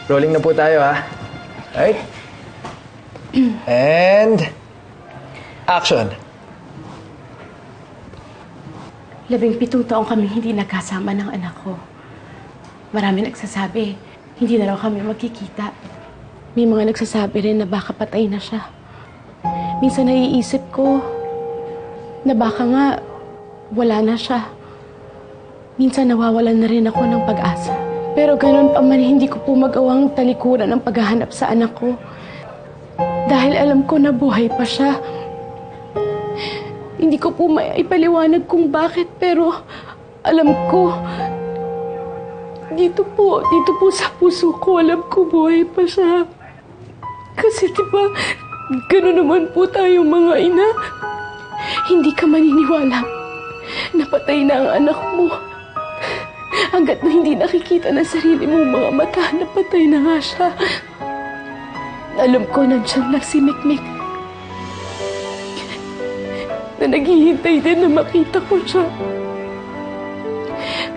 rolling na po tayo, ha? Right? And... action! 17 taong kami hindi nagkasama ng anak ko. Marami nagsasabi, hindi na raw kami magkikita. May mga nagsasabi rin na baka patay na siya. Minsan naiisip ko na baka nga wala na siya. Minsan nawawalan na rin ako ng pag-asa. Pero ganun pa man, hindi ko po magawang talikuran ang paghahanap sa anak ko. Dahil alam ko na buhay pa siya. Hindi ko po maipaliwanag kung bakit, pero alam ko, dito po sa puso ko, alam ko buhay pa siya. Kasi diba, gano'n naman po tayong mga ina. Hindi ka maniniwala na patay na ang anak mo. Hanggat na hindi nakikita ng sarili mong mga mata na patay na nga siya. Alam ko nandiyan lang si Mikmik. Na naghihintay din na makita ko siya.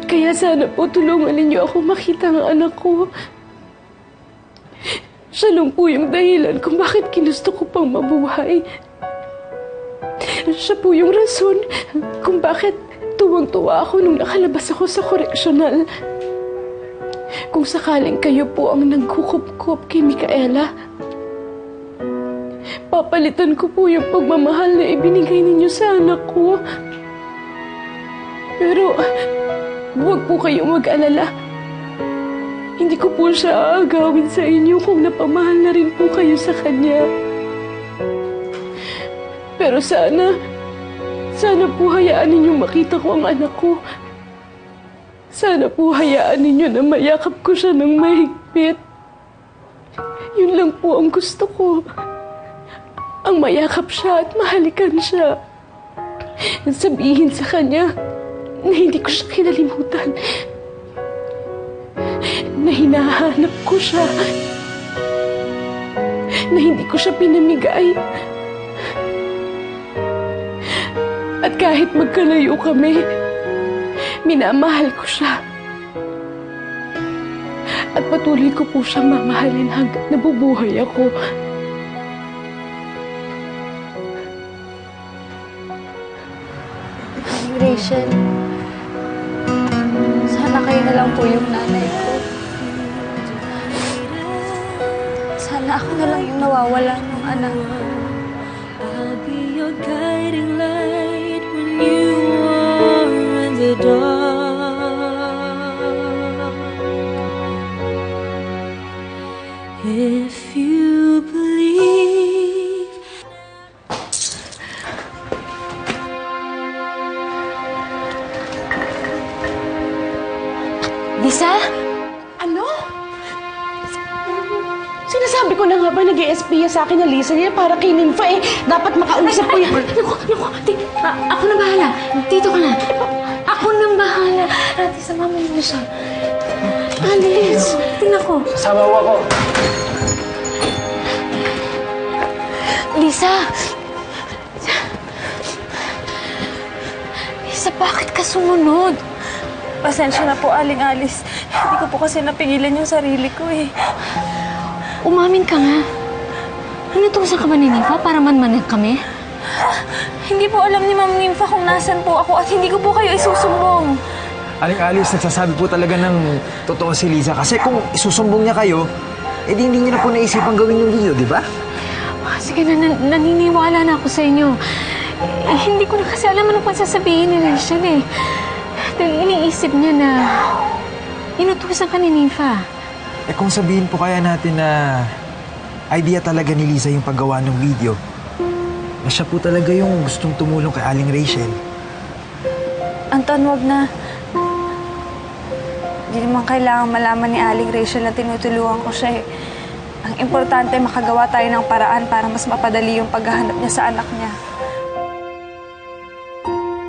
Kaya sana po tulungan ninyo ako makita ang anak ko. Siya lang po yung dahilan kung bakit ginusto ko pang mabuhay. Siya po yung rason kung bakit tuwang-tuwa ako nung nakalabas ako sa koreksyonal. Kung sakaling kayo po ang nagkukup-kup kay Micaela, papalitan ko po yung pagmamahal na ibinigay ninyo sa anak ko. Pero, huwag po kayong mag-alala. Hindi ko po siya aagawin sa inyo kung napamahal na rin po kayo sa kanya. Pero sana po hayaan ninyong makita ko ang anak ko. Sana po hayaan ninyo na mayakap ko siya ng mahigpit. Yun lang po ang gusto ko. Ang mayakap siya at mahalikan siya. Sabihin sa kanya na hindi ko siya kinalimutan. Na hinahanap ko siya. Na hindi ko siya pinamigay. At kahit magkalayo kami, minamahal ko siya. At patuloy ko po siyang mamahalin hanggat nabubuhay ako. Rachel, sana kayo na lang po yung nanay ko. Sana ako na lang yung nawawalan ng anak. I'll be your guiding light when you are in the dark. If you believe. Lisa? Ano? Sinasabi ko na nga ba nag-i-espiya sa akin na Lisa niya para kay Nympha eh. Dapat makausap ko yan. Ako na bahala. Dito ka na. Ako na bahala. Ate, sama mo na siya. Alice, tingnan ko. Kasama ko ako. Lisa! Lisa, bakit ka sumunod? Pasensya na po, Aling Alice. Hindi ko po kasi napigilan yung sarili ko eh. Umamin ka nga. Nanutusan ka ba ni Nympha para manmanan kami? Hindi po alam ni Ma'am Nympha kung nasan po ako at hindi ko po kayo isusumbong. Aling Alice, nagsasabi po talaga ng totoo si Liza. Kasi kung isusumbong niya kayo, edi hindi niya na po naisipang gawin yung video, di ba? Sige na, naniniwala na ako sa inyo. Hindi ko na kasi alam ano pang sasabihin ni Rachel eh. Dahil iniisip niya na inutusan ka ni Nympha. Eh kung sabihin po kaya natin na idea talaga ni Liza yung paggawa ng video, na siya po talaga yung gustong tumulong kay Aling Rachel. Anton, wag na. Hindi naman kailangan malaman ni Aling Rachel na tinutulungan ko siya eh. Ang importante, makagawa tayo ng paraan para mas mapadali yung paghahanap niya sa anak niya.